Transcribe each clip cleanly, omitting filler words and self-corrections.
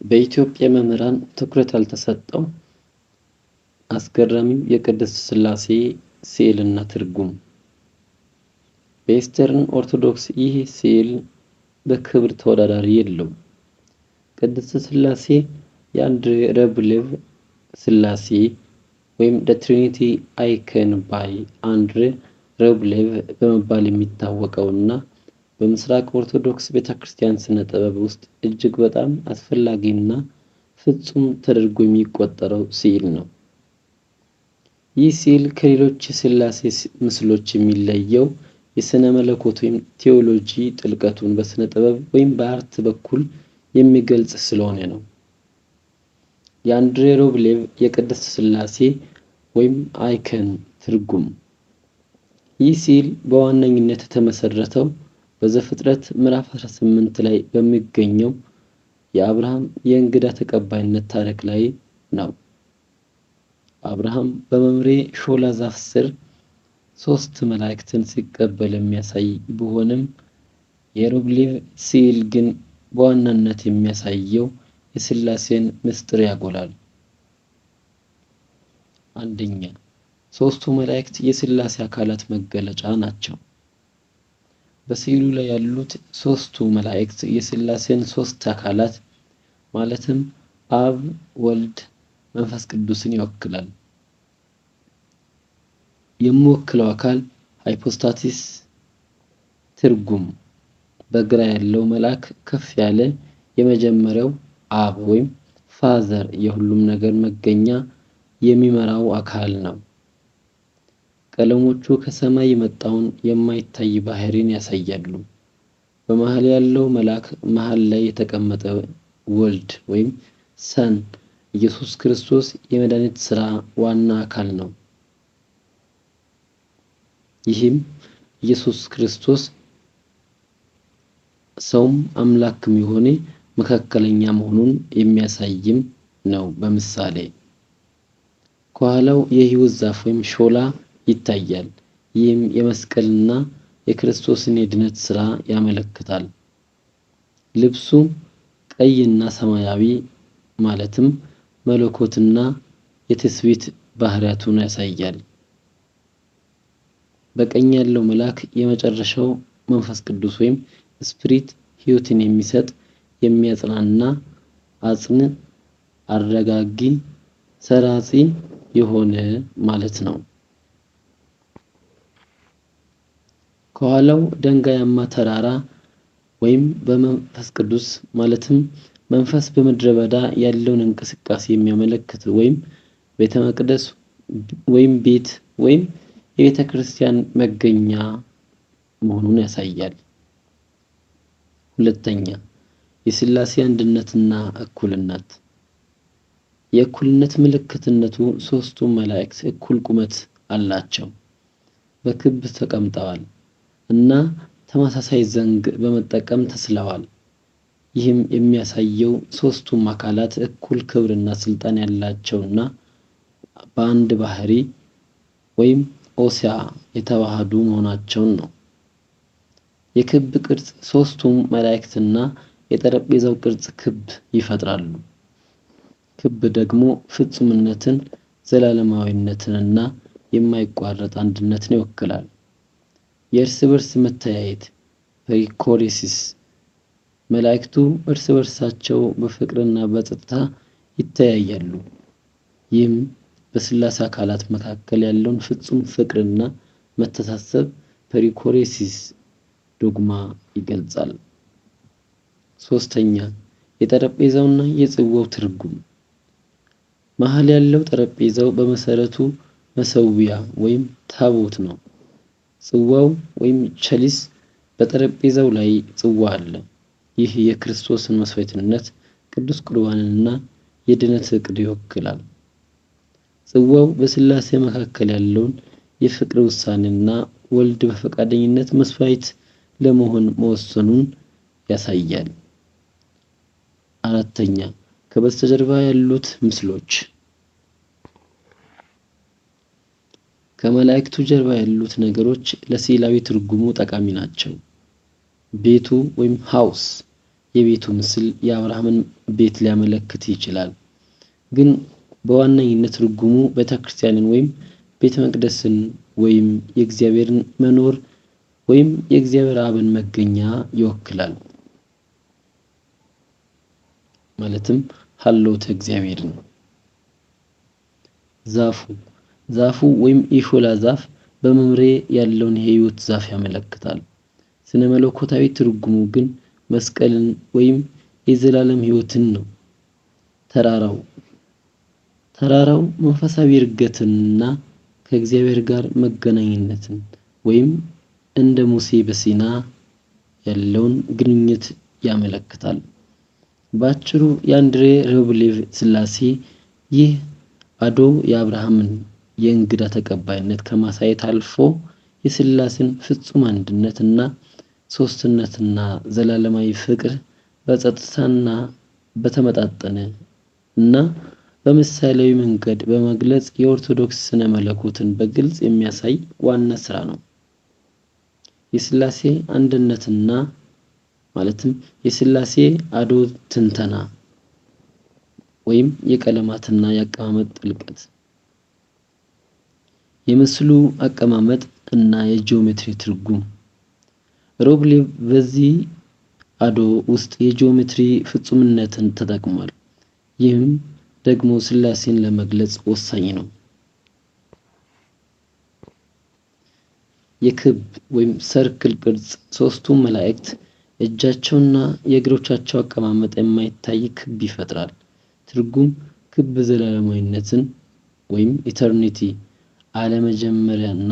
በኢትዮጵያ መምህራን ትኩረት ያልተሰጠው አስገራሚው የቅድስት ሥላሴ ስዕልና ትርጉም። በኢስተርን ኦርቶዶክስ ይህ ስዕል በክብር ተወዳዳሪ የለውም። ቅድስት ሥላሴ የአንድሬ ረብሌቭ ሥላሴ ወይም The Trinity Icon by አንድሬ ረብሌቭ በመባል የሚታወቀውና በምስራቅ ኦርቶዶክስ ቤተክርስቲያን ስነ ጥበብ ውስጥ እጅግ በጣም አስፈላጊና ፍጹም ተደርጎ የሚቆጠረው ስዕል ነው። ይህ ስዕል ከሌሎች የሥላሴ ምስሎች የሚለየው የሥነ መለኮት ወይም ቴዎሎጂ ጥልቀቱን በሥነ ጥበብ ወይም በአርት በኩል የሚገልጽ ስለሆነ ነው። የአንድሬ ረብሌቭ የቅድስት ሥላሴ ወይም አይከን ትርጉም። ይህ ስዕል በዋነኝነት የተመሰረተው በዘፍጥረት ምዕራፍ 18 ላይ በሚገኘው የአብርሃም የእንግዳ ተቀባይነት ታሪክ ላይ ነው። አብርሃም በመምሬ ሾላ ዛፍ ስር 3 መላእክትን ሲቀበል የሚያሳይ ቢሆንም የረብሌቭ ስዕል ግን በዋናነት የሚያሳየው የሥላሴን ምስጢር ያጎላል። አንደኛ፣ 3ቱ መላእክት የሥላሴ አካላት መገለጫ ናቸው። በስዕሉ ላይ ያሉት 3ቱ መላእክት የሥላሴን 3 አካላት ማለትም አብ፣ ወልድ፣ መንፈስ ቅዱስን ይወክላል። የሚወክለው አካል ሃይፖስታሲስ ትርጉም። በግራ ያለው መልአክ ከፍ ያለ የመጀመሪያው አብ ወይም ፋዘር የሁሉም ነገር መገኛ የሚመራው አካል ነው። ቀለሞቹ ከሰማይ የመጣውን የማይታይ ባህሪን ያሳያሉ። በመሃል ያለው መልአክ መሃል ላይ የተቀመጠ ወልድ ወይም ሰን ኢየሱስ ክርስቶስ የመድኃኒት ሥራ ዋና አካል ነው። ይህም ኢየሱስ ክርስቶስ ሰውም አምላክም የሆነ መካከለኛ መሆኑን የሚያሳይም ነው። በምሳሌ ከኋላው የሕይወት ዛፍ ወይም ሾላ ይታያል። ይህም የመስቀልና የክርስቶስን የድነት ሥራ ያመለክታል። ልብሱ ቀይና ሰማያዊ ማለትም መለኮትና የትስብእት ባህሪያቱን ያሳያል። በቀኝ ያለው መልአክ የመጨረሻው መንፈስ ቅዱስ ወይም ስፒሪት ሕይወትን የሚሰጥ የሚያጽናና አጽን አረጋጊ ሰራጺ የሆነ ማለት ነው። ከኋላው ድንጋያማ ተራራ ወይም በመንፈስ ቅዱስ ማለትም መንፈስ በምድረ በዳ ያለውን እንቅስቃሴ የሚያመለክት ወይም ቤተ መቅደስ ወይም ቤት ወይም የቤተ ክርስቲያን መገኛ መሆኑን ያሳያል። ሁለተኛ፣ የሥላሴ አንድነትና እኩልነት። የእኩልነት ምልክትነቱ 3ቱም መላእክት እኩል ቁመት አላቸው፣ በክብ ተቀምጠዋል እና ተመሳሳይ ዘንግ በመጠቀም ተስለዋል። ይህም የሚያሳየው 3ቱም አካላት እኩል ክብርና ስልጣን ያላቸውና በአንድ ባህሪ ወይም ኦሲያ የተዋሃዱ መሆናቸውን ነው። የክብ ቅርጽ 3ቱም መላእክትና የጠረጴዛው ቅርጽ ክብ ይፈጥራሉ። ክብ ደግሞ ፍጹምነትን፣ ዘላለማዊነትንና የማይቋረጥ አንድነትን ይወክላል። የእርስ በርስ መተያየት ፐሪኮሬሲስ። መላእክቱ እርስ በርሳቸው በፍቅርና በጸጥታ ይተያያሉ። ይህም በሥላሴ አካላት መካከል ያለውን ፍጹም ፍቅርና መተሳሰብ ፐሪኮሬሲስ ዶግማ ይገልጻል። ሶስተኛ፣ የጠረጴዛውና የጽዋው ትርጉም። መሃል ያለው ጠረጴዛው በመሰረቱ መሠዊያ ወይም ታቦት ነው። ጽዋው ወይም ቸሊስ በጠረጴዛው ላይ ጽዋ አለ። ይህ የክርስቶስን መስዋዕትነት፣ ቅዱስ ቁርባንንና የድነት ዕቅድ ይወክላል። ጽዋው በሥላሴ መካከል ያለውን የፍቅር ውሳኔና ወልድ በፈቃደኝነት መስዋዕት ለመሆን መወሰኑን ያሳያል። አራተኛ፣ ከበስተጀርባ ያሉት ምስሎች። ከመላእክቱ ጀርባ ያሉት ነገሮች ለስዕላዊ ትርጉሙ ጠቃሚ ናቸው። ቤቱ ወይም ሃውስ የቤቱ ምስል የአብርሃምን ቤት ሊያመለክት ይችላል። ግን በዋነኝነት ትርጉሙ ቤተክርስቲያንን ወይም ቤተ መቅደስን ወይም የእግዚአብሔርን መኖር ወይም የእግዚአብሔር አብን መገኛ ይወክላል። ማለትም ሀልዎተ እግዚአብሔርን። ዛፉ ወይም የሾላ ዛፍ በመምሬ ያለውን የሕይወት ዛፍ ያመለክታል። ስነ መለኮታዊ ትርጉሙ ግን መስቀልን ወይም የዘላለም ሕይወትን ነው። ተራራው መንፈሳዊ እርገትንና ከእግዚአብሔር ጋር መገናኘትን ወይም እንደ ሙሴ በሲና ያለውን ግንኙነት ያመለክታል። በአጭሩ የአንድሬ ሩብሌቭ ሥላሴ ይህ አዶ የአብርሃምን የእንግዳ ተቀባይነት ከማሳየት አልፎ የሥላሴን ፍጹም አንድነትና ሦስትነትና ዘላለማዊ ፍቅር በጸጥታና በተመጣጠነ እና በምሳሌያዊ መንገድ በመግለጽ የኦርቶዶክስ ስነ መለኮትን በግልጽ የሚያሳይ ዋና ሥራ ነው። የሥላሴ አንድነትና ማለትም የሥላሴ አዶ ትንተና ወይም የቀለማትና የአቀማመጥ ጥልቀት፣ የምስሉ አቀማመጥ እና የጂኦሜትሪ ትርጉም። ሩብሌቭ በዚህ አዶ ውስጥ የጂኦሜትሪ ፍጹምነትን ተጠቅሟል። ይህም ደግሞ ሥላሴን ለመግለጽ ወሳኝ ነው። የክብ ወይም ሰርክል ቅርጽ ሦስቱም መላእክት እጃቸውና የእግሮቻቸው አቀማመጥ የማይታይ ክብ ይፈጥራል። ትርጉም ክብ ዘላለማዊነትን ወይም ኢተርኒቲ፣ አለመጀመሪያና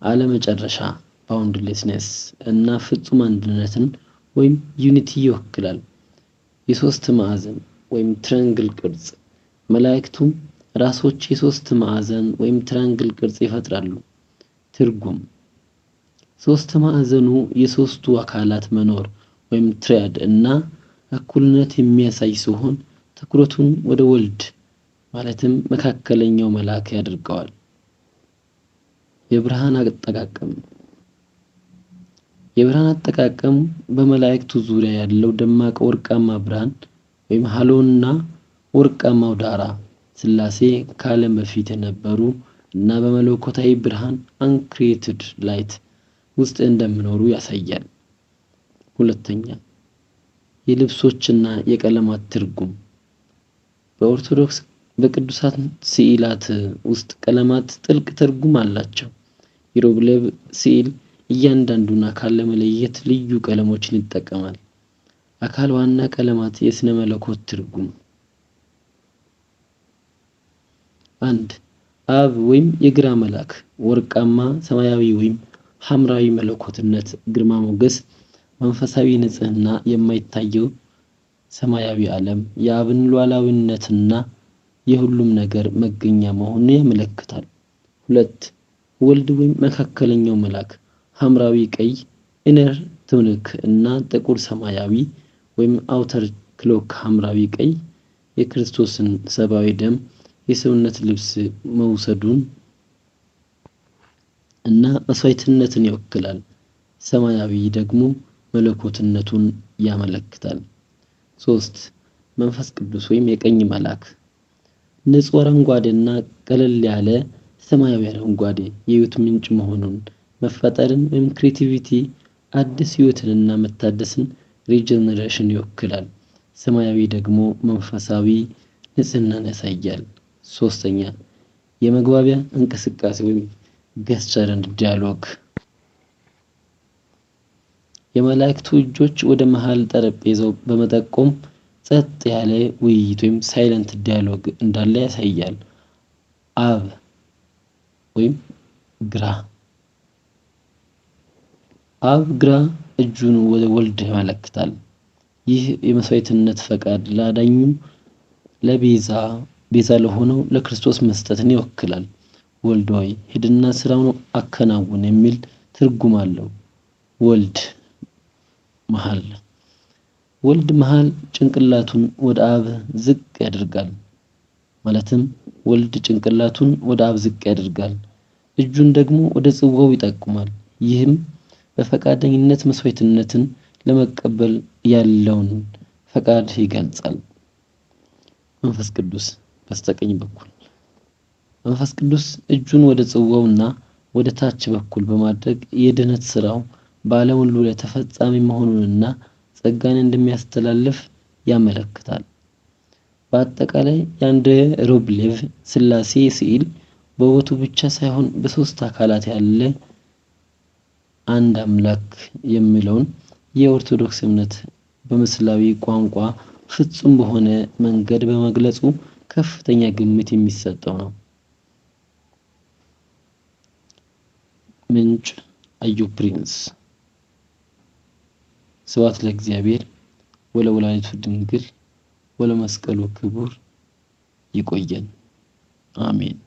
አለመጨረሻ ባውንድሌስነስ እና ፍጹም አንድነትን ወይም ዩኒቲ ይወክላል። የሦስት ማዕዘን ወይም ትራያንግል ቅርጽ መላእክቱ ራሶች የሦስት ማዕዘን ወይም ትራያንግል ቅርጽ ይፈጥራሉ። ትርጉም ሦስት ማዕዘኑ የሦስቱ አካላት መኖር ወይም ትሪያድ እና እኩልነት የሚያሳይ ሲሆን ትኩረቱን ወደ ወልድ ማለትም መካከለኛው መልአክ ያደርገዋል። የብርሃን አጠቃቀም በመላእክቱ ዙሪያ ያለው ደማቅ ወርቃማ ብርሃን ወይም ሃሎና ወርቃማው ዳራ ሥላሴ ከዓለም በፊት የነበሩ እና በመለኮታዊ ብርሃን አንክሪኤትድ ላይት ውስጥ እንደሚኖሩ ያሳያል። ሁለተኛ፣ የልብሶችና የቀለማት ትርጉም። በኦርቶዶክስ በቅዱሳት ስዕላት ውስጥ ቀለማት ጥልቅ ትርጉም አላቸው። የሩብሌቭ ስዕል እያንዳንዱን አካል ለመለየት ልዩ ቀለሞችን ይጠቀማል። አካል ዋና ቀለማት የሥነ መለኮት ትርጉም። 1. አብ ወይም የግራ መልአክ ወርቃማ፣ ሰማያዊ ወይም ሐምራዊ መለኮትነት፣ ግርማ ሞገስ፣ መንፈሳዊ ንጽሕና፣ የማይታየው ሰማያዊ ዓለም፣ የአብን ሉዓላዊነትና የሁሉም ነገር መገኛ መሆኑን ያመለክታል። 2. ወልድ ወይም መካከለኛው መልአክ ሐምራዊ ቀይ ኢነር ቱኒክ እና ጥቁር ሰማያዊ ወይም አውተር ክሎክ ሐምራዊ ቀይ የክርስቶስን ሰብአዊ ደም የሰውነት ልብስ መውሰዱን እና መስዋዕትነትን ይወክላል። ሰማያዊ ደግሞ መለኮትነቱን ያመለክታል። 3. መንፈስ ቅዱስ ወይም የቀኝ መልአክ ንጹህ አረንጓዴና ቀለል ያለ ሰማያዊ አረንጓዴ የሕይወት ምንጭ መሆኑን፣ መፈጠርን ወይም ክሬቲቪቲ፣ አዲስ ሕይወትንና መታደስን ሪጀነሬሽን ይወክላል። ሰማያዊ ደግሞ መንፈሳዊ ንጽህናን ያሳያል። 3. የመግባቢያ እንቅስቃሴ ወይም ገስቸር ኤንድ ዲያሎግ። የመላእክቱ እጆች ወደ መሃል ጠረጴዛው በመጠቆም ጸጥ ያለ ውይይት ወይም ሳይለንት ዲያሎግ እንዳለ ያሳያል። አብ ወይም ግራ እጁን ወደ ወልድ ያመለክታል። ይህ የመስዋዕትነት ፈቃድ ለአዳኙ ቤዛ ለሆነው ለክርስቶስ መስጠትን ይወክላል። ወልድ ሆይ ሂድና ስራውን አከናውን የሚል ትርጉም አለው። ወልድ መሃል ጭንቅላቱን ወደ አብ ዝቅ ያደርጋል። ማለትም ወልድ ጭንቅላቱን ወደ አብ ዝቅ ያደርጋል፣ እጁን ደግሞ ወደ ጽዋው ይጠቁማል። ይህም በፈቃደኝነት መስዋዕትነትን ለመቀበል ያለውን ፈቃድ ይገልጻል። መንፈስ ቅዱስ በስተቀኝ በኩል መንፈስ ቅዱስ እጁን ወደ ጽዋውና ወደ ታች በኩል በማድረግ የድነት ስራው በዓለም ሁሉ ላይ ተፈጻሚ መሆኑንና ጸጋን እንደሚያስተላልፍ ያመለክታል። በአጠቃላይ የአንድ ሩብሌቭ ሥላሴ ስዕል በውበቱ ብቻ ሳይሆን በሶስት አካላት ያለ አንድ አምላክ የሚለውን የኦርቶዶክስ እምነት በምስላዊ ቋንቋ ፍጹም በሆነ መንገድ በመግለጹ ከፍተኛ ግምት የሚሰጠው ነው። ምንጭ አዩብ ፕሪንስ። ስብሐት ለእግዚአብሔር ወለወላዲቱ ድንግል ወለመስቀሉ ክቡር። ይቆየን። አሜን።